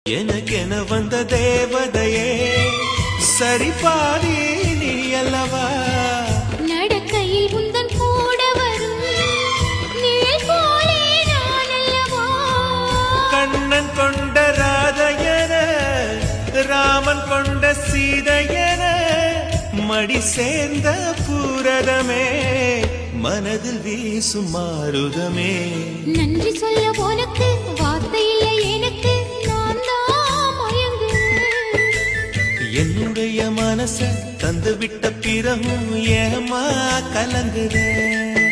எனக்கென வந்த தேவதையே சரிபாதி நீ அல்லவா நடக்கையில் உந்தன் கூட வரும் நிழல் போலே நான் அல்லவா கண்ணன் கொண்ட ராதையன ராமன் கொண்ட சீதையன மடி சேர்ந்த பூரதமே மனதில் வீசும் மாருதமே நன்றி சொல்ல உனக்கு வார்த்தை இல்லை எனக்கு நான் தான் மயங்குறேன் என்னுடைய மனச தந்து விட்ட பிறகும் ஏமா கலங்குறேன்